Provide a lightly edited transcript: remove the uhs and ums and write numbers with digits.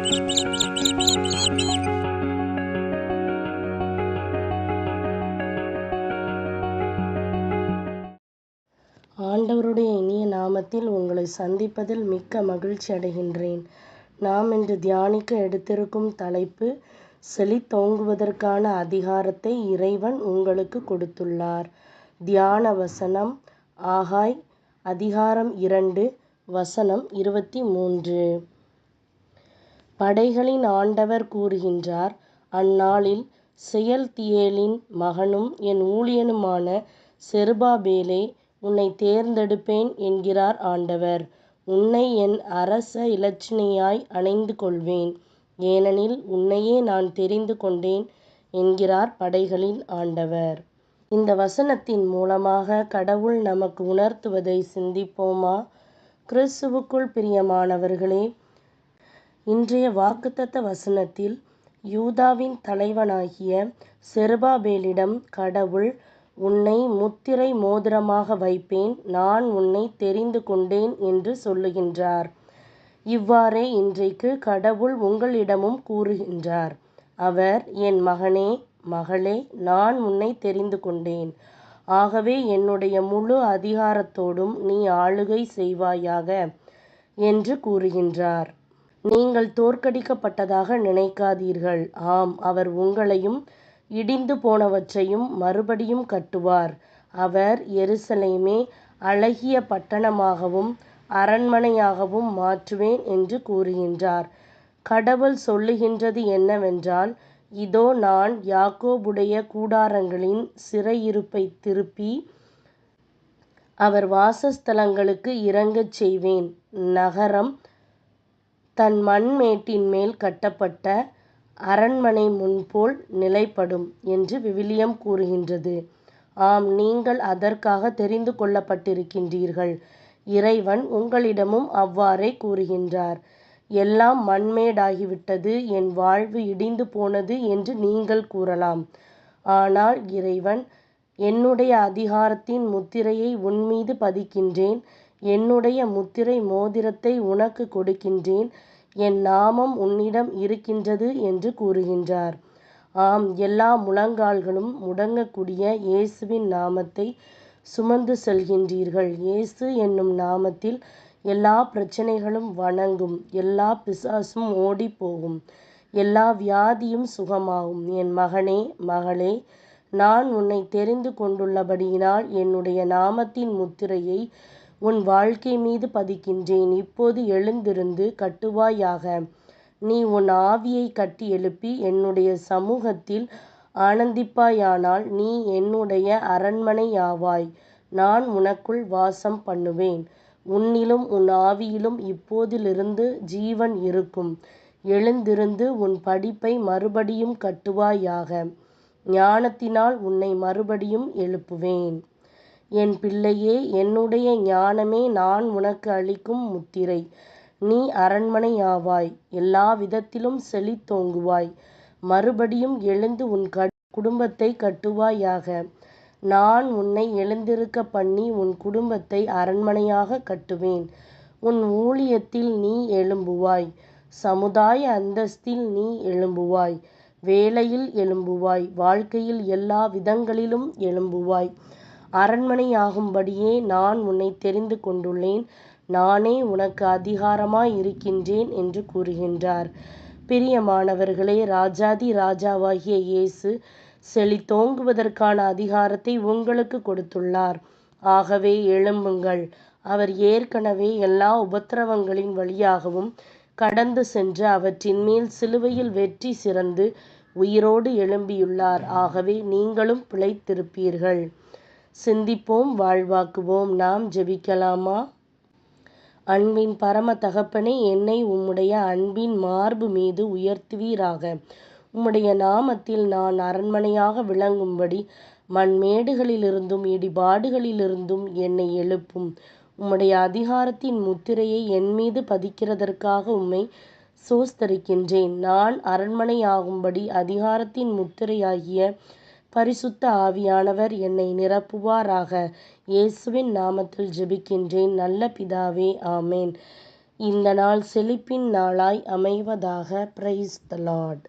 ஆண்டவருடைய இனிய நாமத்தில் உங்களை சந்திப்பதில் மிக்க மகிழ்ச்சி அடைகின்றேன். நாம் இன்று தியானிக்க எடுத்திருக்கும் தலைப்பு, செழித்தோங்குவதற்கான அதிகாரத்தை இறைவன் உங்களுக்கு கொடுத்துள்ளார். தியான வசனம் ஆகாய் அதிகாரம் 2 வசனம் 23. படைகளின் ஆண்டவர் கூறுகின்றார், அந்நாளில் செயல்தியேலின் மகனும் என் ஊழியனுமான செருபாபேலே, உன்னை தேர்ந்தெடுப்பேன் என்கிறார் ஆண்டவர். உன்னை என் அரச இலச்சினையாய் அணைந்து கொள்வேன், ஏனெனில் உன்னையே நான் தெரிந்து கொண்டேன் என்கிறார் படைகளின் ஆண்டவர். இந்த வசனத்தின் மூலமாக கடவுள் நமக்கு உணர்த்துவதை சிந்திப்போமா? கிறிஸ்துவுக்குள் பிரியமானவர்களே, இன்றைய வாக்குத்தத்த வசனத்தில் யூதாவின் தலைவனாகிய செருபாபேலிடம் கடவுள், உன்னை முத்திரை மோதிரமாக வைப்பேன், நான் உன்னை தெரிந்து கொண்டேன் என்று சொல்லுகின்றார். இவ்வாறே இன்றைக்கு கடவுள் உங்களிடமும் கூறுகின்றார். அவர், என் மகனே, மகளே, நான் உன்னை தெரிந்து கொண்டேன். ஆகவே என்னுடைய முழு அதிகாரத்தோடும் நீ ஆளுகை செய்வாயாக என்று கூறுகின்றார். நீங்கள் தோற்கடிக்கப்பட்டதாக நினைக்காதீர்கள். ஆம், அவர் உங்களையும் இடிந்து போனவற்றையும் மறுபடியும் கட்டுவார். அவர் எருசலேமை அழகிய பட்டணமாகவும் அரண்மனையாகவும் மாற்றுவேன் என்று கூறுகின்றார். கடவுள் சொல்லுகின்றது என்னவென்றால், இதோ நான் யாக்கோபுடைய கூடாரங்களின் சிறையிருப்பை திருப்பி அவர் வாசஸ்தலங்களுக்கு இறங்கச் செய்வேன். நகரம் தன் மண்மேட்டின் மேல் கட்டப்பட்ட அரண்மனை முன்போல் நிலைப்படும் என்று விவிலியம் கூறுகின்றது. ஆம், நீங்கள் அதற்காக தெரிந்து கொள்ளப்பட்டிருக்கின்றீர்கள். இறைவன் உங்களிடமும் அவ்வாறே கூறுகின்றார். எல்லாம் மண்மேடாகிவிட்டது, என் வாழ்வு இடிந்து போனது என்று நீங்கள் கூறலாம். ஆனால் இறைவன், என்னுடைய அதிகாரத்தின் முத்திரையை உன்மீது பதிக்கின்றேன், என்னுடைய முத்திரை மோதிரத்தை உனக்கு கொடுக்கின்றேன், என் நாமம் உன்னிடம் இருக்கின்றது என்று கூறுகின்றார். ஆம், எல்லா முழங்கால்களும் முடங்கக்கூடிய இயேசுவின் நாமத்தை சுமந்து செல்கின்றீர்கள். இயேசு என்னும் நாமத்தில் எல்லா பிரச்சனைகளும் வணங்கும், எல்லா பிசாசும் ஓடி போகும், எல்லா வியாதியும் சுகமாகும். என் மகனே, மகளே, நான் உன்னை தெரிந்து கொண்டுள்ளபடியினால் என்னுடைய நாமத்தின் முத்திரையை உன் வாழ்க்கை மீது பதிக்கின்றேன். இப்போது எழுந்திருந்து கட்டுவாயாக. நீ உன் ஆவியை கட்டி எழுப்பி என்னுடைய சமூகத்தில் ஆனந்திப்பாயானால் நீ என்னுடைய அரண்மனையாவாய். நான் உனக்குள் வாசம் பண்ணுவேன். உன்னிலும் உன் ஆவியிலும் இப்போதிலிருந்து ஜீவன் இருக்கும். எழுந்திருந்து உன் படிப்பை மறுபடியும் கட்டுவாயாக. ஞானத்தினால் உன்னை மறுபடியும் எழுப்புவேன். என் பிள்ளையே, என்னுடைய ஞானமே நான் உனக்கு அளிக்கும் முத்திரை. நீ அரண்மனையாவாய், எல்லா விதத்திலும் செழித்தோங்குவாய். மறுபடியும் எழுந்து உன் குடும்பத்தை கட்டுவாயாக. நான் உன்னை எழுந்திருக்க பண்ணி உன் குடும்பத்தை அரண்மனையாக கட்டுவேன். உன் ஊழியத்தில் நீ எழும்புவாய், சமுதாய அந்தஸ்தில் நீ எழும்புவாய், வேலையில் எழும்புவாய், வாழ்க்கையில் எல்லா விதங்களிலும் எழும்புவாய். அரண்மனையாகும்படியே நான் உன்னை தெரிந்து கொண்டுள்ளேன், நானே உனக்கு அதிகாரமாய் இருக்கின்றேன் என்று கூறுகின்றார். பிரியமானவர்களே, ராஜாதி ராஜாவாகிய இயேசு செழித்தோங்குவதற்கான அதிகாரத்தை உங்களுக்கு கொடுத்துள்ளார். ஆகவே எழும்புங்கள். அவர் ஏற்கனவே எல்லா உபத்திரவங்களின் வழியாகவும் கடந்து சென்று அவற்றின் மேல் சிலுவையில் வெற்றி சிறந்து உயிரோடு எழும்பியுள்ளார். ஆகவே நீங்களும் பிழைத்திருப்பீர்கள். சிந்திப்போம், வாழ்வாக்குவோம். நாம் ஜெபிக்கலாமா? அன்பின் பரம தகப்பனே, என்னை உம்முடைய அன்பின் மார்பு மீது உயர்த்துவீராக. உம்முடைய நாமத்தில் நான் அரண்மனையாக விளங்கும்படி மண்மேடுகளிலிருந்தும் இடிபாடுகளிலிருந்தும் என்னை எழுப்பும். உம்முடைய அதிகாரத்தின் முத்திரையை என் மீது பதிக்கிறதற்காக உம்மை சோஸ்தரிக்கின்றேன். நான் அரண்மனையாகும்படி அதிகாரத்தின் முத்திரையாகிய பரிசுத்த ஆவியானவர் என்னை நிரப்புவாராக. இயேசுவின் நாமத்தில் ஜெபிக்கின்றேன் நல்ல பிதாவே, ஆமேன். இந்த நாள் செழிப்பின் நாளாய் அமைவதாக. Praise the Lord.